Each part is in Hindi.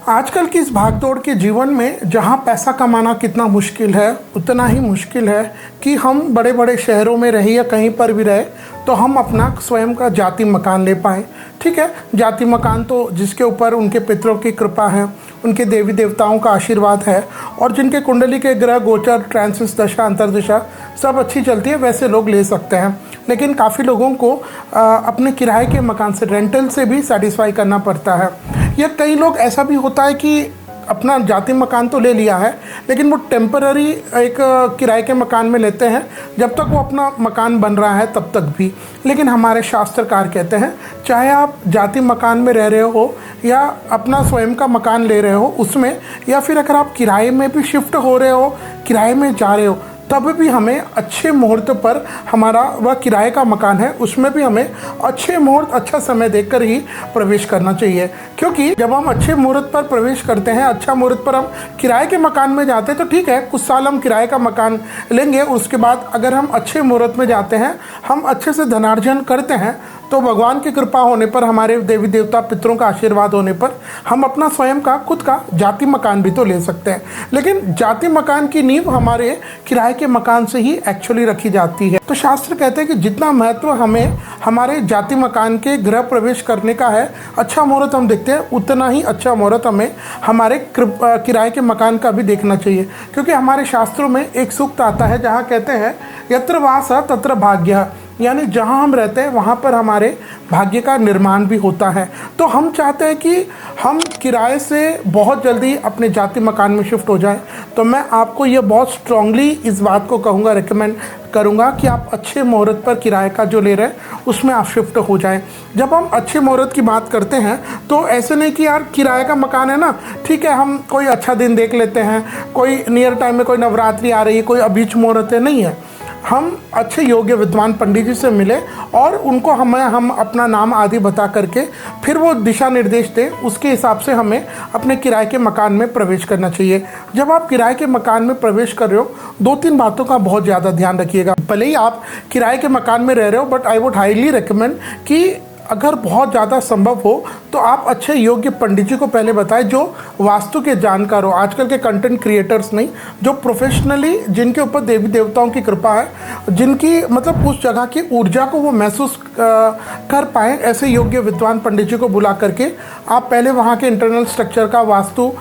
आजकल की इस भागदौड़ के जीवन में जहाँ पैसा कमाना कितना मुश्किल है, उतना ही मुश्किल है कि हम बड़े बड़े शहरों में रहे या कहीं पर भी रहे तो हम अपना स्वयं का जाति मकान ले पाएँ। ठीक है, जाति मकान तो जिसके ऊपर उनके पितरों की कृपा है, उनके देवी देवताओं का आशीर्वाद है और जिनके कुंडली के ग्रह गोचर ट्रांसिस दशा अंतर्दशा सब अच्छी चलती है, वैसे लोग ले सकते हैं। लेकिन काफ़ी लोगों को अपने किराए के मकान से, रेंटल से भी सेटिस्फाई करना पड़ता है। या कई लोग ऐसा भी होता है कि अपना जाति मकान तो ले लिया है लेकिन वो टेम्पररी एक किराए के मकान में लेते हैं जब तक वो अपना मकान बन रहा है तब तक भी। लेकिन हमारे शास्त्रकार कहते हैं चाहे आप जाति मकान में रह रहे हो या अपना स्वयं का मकान ले रहे हो उसमें, या फिर अगर आप किराए में भी शिफ्ट हो रहे हो, किराए में जा रहे हो, तब भी हमें अच्छे मुहूर्त पर हमारा वह किराए का मकान है उसमें भी हमें अच्छे मुहूर्त, अच्छा समय देखकर ही प्रवेश करना चाहिए। क्योंकि जब हम अच्छे मुहूर्त पर प्रवेश करते हैं, अच्छा मुहूर्त पर हम किराए के मकान में जाते हैं तो ठीक है, कुछ साल हम किराए का मकान लेंगे, उसके बाद अगर हम अच्छे मुहूर्त में जाते हैं, हम अच्छे से धनार्जन करते हैं तो भगवान की कृपा होने पर, हमारे देवी देवता पितरों का आशीर्वाद होने पर हम अपना स्वयं का खुद का जाति मकान भी तो ले सकते हैं। लेकिन जाति मकान की नींव हमारे किराए के मकान से ही एक्चुअली रखी जाती है। तो शास्त्र कहते हैं कि जितना महत्व हमें हमारे जाति मकान के गृह प्रवेश करने का है, अच्छा मुहूर्त हम देखते हैं, उतना ही अच्छा मुहूर्त हमें हमारे किराए के मकान का भी देखना चाहिए। क्योंकि हमारे शास्त्रों में एक सूक्त आता है जहाँ कहते हैं यत्र वास तत्र भाग्य, यानी जहाँ हम रहते हैं वहाँ पर हमारे भाग्य का निर्माण भी होता है। तो हम चाहते हैं कि हम किराए से बहुत जल्दी अपने जाति मकान में शिफ्ट हो जाएं। तो मैं आपको ये बहुत स्ट्रांगली इस बात को कहूँगा, रिकमेंड करूँगा कि आप अच्छे मुहूर्त पर किराए का जो ले रहे हैं उसमें आप शिफ्ट हो जाएं। जब हम अच्छे मुहूर्त की बात करते हैं तो ऐसे नहीं कि यार किराए का मकान है ना, ठीक है हम कोई अच्छा दिन देख लेते हैं, कोई नियर टाइम में कोई नवरात्रि आ रही है, कोई अभीच मुहूर्त है, नहीं है। हम अच्छे योग्य विद्वान पंडित जी से मिले और उनको हम अपना नाम आदि बता करके फिर वो दिशा निर्देश दें, उसके हिसाब से हमें अपने किराए के मकान में प्रवेश करना चाहिए। जब आप किराए के मकान में प्रवेश कर रहे हो, दो तीन बातों का बहुत ज़्यादा ध्यान रखिएगा। भले ही आप किराए के मकान में रह रहे हो, but I would highly recommend कि अगर बहुत ज़्यादा संभव हो तो आप अच्छे योग्य पंडित जी को पहले बताएं जो वास्तु के जानकार हो। आजकल के कंटेंट क्रिएटर्स नहीं, जो प्रोफेशनली, जिनके ऊपर देवी देवताओं की कृपा है, जिनकी मतलब उस जगह की ऊर्जा को वो महसूस कर पाएँ, ऐसे योग्य विद्वान पंडित जी को बुला करके आप पहले वहाँ के इंटरनल स्ट्रक्चर का वास्तु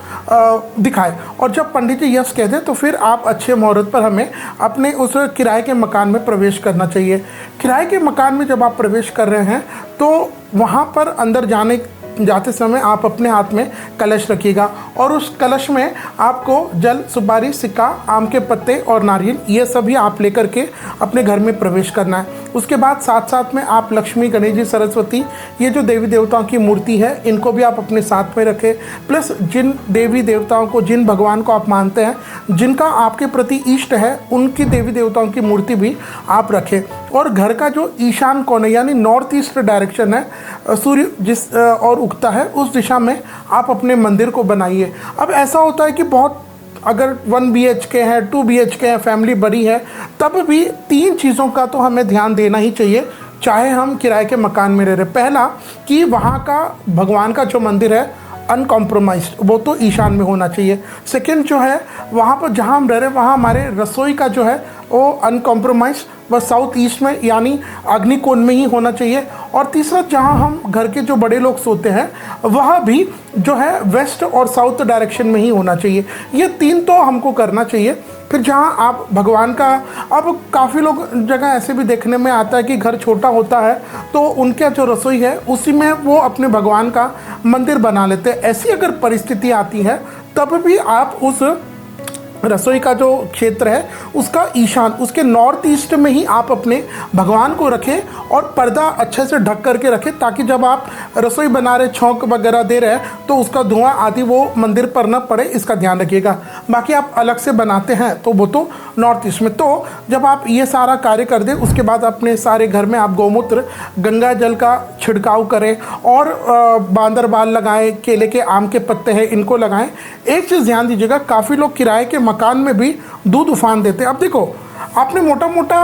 दिखाएं। और जब पंडित जी यस कह दें तो फिर आप अच्छे मुहूर्त पर हमें अपने उस किराए के मकान में प्रवेश करना चाहिए। किराए के मकान में जब आप प्रवेश कर रहे हैं तो वहाँ पर अंदर जाते समय आप अपने हाथ में कलश रखिएगा और उस कलश में आपको जल, सुपारी, सिक्का, आम के पत्ते और नारियल ये सभी आप लेकर के अपने घर में प्रवेश करना है। उसके बाद साथ साथ में आप लक्ष्मी, गणेश जी, सरस्वती, ये जो देवी देवताओं की मूर्ति है इनको भी आप अपने साथ में रखें। प्लस जिन देवी देवताओं को, जिन भगवान को आप मानते हैं, जिनका आपके प्रति इष्ट है, उनकी देवी देवताओं की मूर्ति भी आप रखें। और घर का जो ईशान कोण है यानी नॉर्थ ईस्ट डायरेक्शन है, सूर्य जिस और उगता है उस दिशा में आप अपने मंदिर को बनाइए। अब ऐसा होता है कि बहुत अगर 1 BHK है, 2 BHK है, फैमिली बड़ी है, तब भी 3 चीज़ों का तो हमें ध्यान देना ही चाहिए चाहे हम किराए के मकान में रह रहे। पहला कि वहाँ का भगवान का जो मंदिर है अनकॉम्प्रोमाइज्ड, वो तो ईशान में होना चाहिए। सेकंड जो है, वहाँ पर जहाँ हम रह रहे वहाँ हमारे रसोई का जो है वो अनकॉम्प्रोमाइज्ड वह साउथ ईस्ट में यानी अग्निकोण में ही होना चाहिए। और तीसरा, जहाँ हम घर के जो बड़े लोग सोते हैं वह भी जो है वेस्ट और साउथ डायरेक्शन में ही होना चाहिए। ये 3 तो हमको करना चाहिए। फिर जहाँ आप भगवान का, अब काफ़ी लोग जगह ऐसे भी देखने में आता है कि घर छोटा होता है तो उनका जो रसोई है उसी में वो अपने भगवान का मंदिर बना लेते हैं। ऐसी अगर परिस्थिति आती है तब भी आप उस रसोई का जो क्षेत्र है उसका ईशान, उसके नॉर्थ ईस्ट में ही आप अपने भगवान को रखें और पर्दा अच्छे से ढक करके रखें ताकि जब आप रसोई बना रहे, छौंक वगैरह दे रहे हैं तो उसका धुआं आदि वो मंदिर पर न पड़े, इसका ध्यान रखिएगा। बाकी आप अलग से बनाते हैं तो वो तो नॉर्थ ईस्ट में। तो जब आप ये सारा कार्य कर दें उसके बाद अपने सारे घर में आप गौमूत्र, गंगा जल का छिड़काव करें और बांदर बाल लगाएं, केले के, आम के पत्ते हैं इनको लगाएं। एक चीज़ ध्यान दीजिएगा, काफ़ी लोग किराए के मकान में भी दूध उफान देते हैं। अब देखो, आपने मोटा मोटा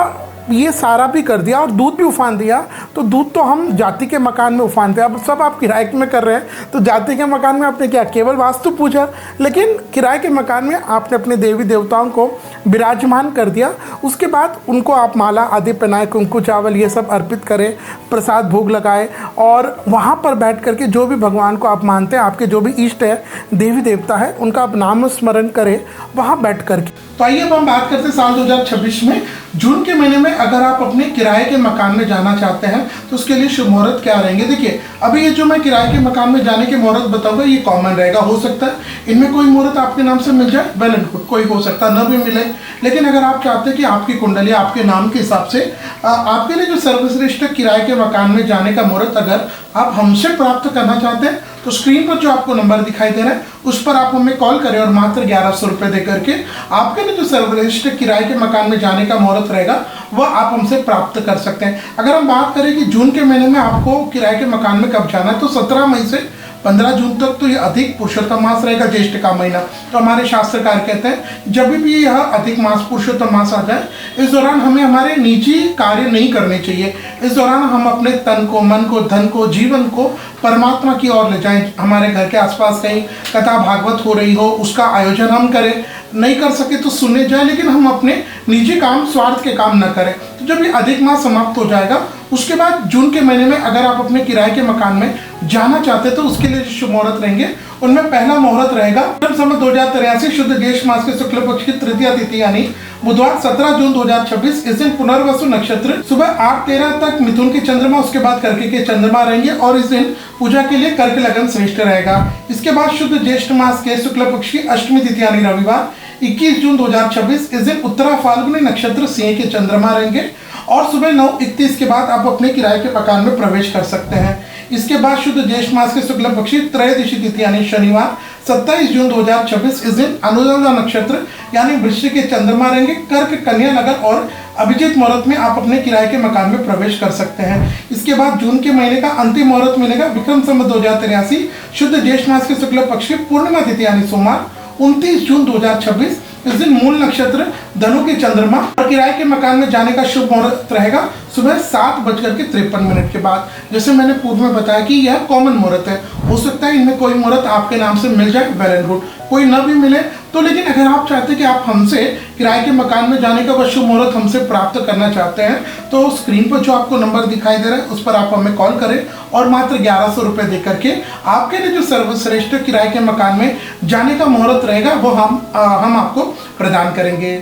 ये सारा भी कर दिया और दूध भी उफान दिया, तो दूध तो हम जाति के मकान में उफानते हैं। अब सब आप किराए में कर रहे हैं, तो जाति के मकान में आपने क्या केवल वास्तु पूजा, लेकिन किराए के मकान में आपने अपने देवी देवताओं को विराजमान कर दिया। उसके बाद उनको आप माला आदि पहनाए, कुंकु चावल ये सब अर्पित करें, प्रसाद भोग लगाए, और वहाँ पर बैठ करके जो भी भगवान को आप मानते हैं, आपके जो भी इष्ट है, देवी देवता है, उनका आप नाम स्मरण करें वहाँ बैठ करके। तो आइए अब हम बात करते हैं साल 2026 में जून के महीने में अगर आप अपने किराए के मकान में जाना चाहते हैं तो उसके लिए शुभ मुहूर्त क्या रहेंगे। देखिए, अभी ये जो मैं किराए के मकान में जाने के मुहूर्त बताऊंगा ये कॉमन रहेगा। हो सकता है इनमें कोई मुहूर्त आपके नाम से मिल जाए, वेल एंड गुड, कोई हो सकता है न भी मिले। लेकिन अगर आप चाहते हैं कि आपकी कुंडली आपके नाम के हिसाब से आपके लिए जो सर्वश्रेष्ठ किराए के मकान में जाने का मुहूर्त अगर आप हमसे प्राप्त करना चाहते हैं तो स्क्रीन पर जो आपको नंबर दिखाई दे रहा है उस पर आप हमें कॉल करें और मात्र 1100 रुपये दे करके आपके लिए जो सर्वश्रेष्ठ किराए के मकान में जाने का मुहूर्त रहेगा वह आप हमसे प्राप्त कर सकते हैं। अगर हम बात करें कि जून के महीने में आपको किराए के मकान में कब जाना है, तो 17 मई से 15 जून तक तो ये अधिक पुरुषोत्तम मास रहेगा, ज्येष्ठ का महीना। तो हमारे शास्त्रकार कहते हैं जब भी यह अधिक मास पुरुषोत्तम मास आ जाए, इस दौरान हमें हमारे निजी कार्य नहीं करने चाहिए। इस दौरान हम अपने तन को, मन को, धन को, जीवन को परमात्मा की ओर ले जाएं। हमारे घर के आसपास कहीं कथा भागवत हो रही हो, उसका आयोजन हम करें, नहीं कर सके तो सुनने जाए, लेकिन हम अपने निजी काम, स्वार्थ के काम न करें। तो जब ये अधिक मास समाप्त हो जाएगा उसके बाद जून के महीने में अगर आप अपने किराए के मकान में जाना चाहते हैं तो उसके लिए जो शुभ मुहूर्त रहेंगे उनमें पहला मुहूर्त रहेगा संवत 2083 शुद्ध ज्येष्ठ मास के शुक्ल पक्ष की तृतीया तिथि यानी बुधवार 17 जून 2026। इस दिन पुनर्वसु नक्षत्र सुबह 8:13 तक मिथुन के चंद्रमा, उसके बाद कर्क के चंद्रमा रहेंगे और इस दिन पूजा के लिए कर्क लगन श्रेष्ठ रहेगा। इसके बाद शुद्ध ज्येष्ठ मास के शुक्ल पक्ष की अष्टमी तिथि यानी रविवार 21 जून 2026। इस दिन उत्तरा फाल्गुनी नक्षत्र सिंह के चंद्रमा रहेंगे और सुबह 9:31 के बाद आप अपने किराए के मकान में प्रवेश कर सकते हैं। इसके बाद शुद्ध ज्येष्ठ मास के शुक्ल पक्षी त्रयोदशी तिथि यानी शनिवार 27 जून 2026। इस दिन अनुराधा नक्षत्र यानी वृश्चिक के चंद्रमा रहेंगे। कर्क, कन्या लगन और अभिजीत मुहूर्त में आप अपने किराए के मकान में प्रवेश कर सकते हैं। इसके बाद जून के महीने का अंतिम मुहूर्त मिलेगा विक्रम संवत 2083 शुद्ध ज्येष्ठ मास के शुक्ल पक्ष की पूर्णिमा तिथि यानी सोमवार 29 जून 2026। इस दिन मूल नक्षत्र, धनु के चंद्रमा और किराए के मकान में जाने का शुभ मुहूर्त रहेगा सुबह 7:53 के बाद। जैसे मैंने पूर्व में बताया कि यह कॉमन मुहूर्त है, हो सकता है इनमें कोई मुहूर्त आपके नाम से मिल जाए, वेल एंड गुड, कोई न भी मिले तो। लेकिन अगर आप चाहते हैं कि आप हमसे किराए के मकान में जाने का वह शुभ मुहूर्त हमसे प्राप्त करना चाहते हैं तो स्क्रीन पर जो आपको नंबर दिखाई दे रहा है उस पर आप हमें कॉल करें और मात्र 1100 रुपये दे करके आपके लिए जो सर्वश्रेष्ठ किराए के मकान में जाने का मुहूर्त रहेगा वो हम आपको प्रदान करेंगे।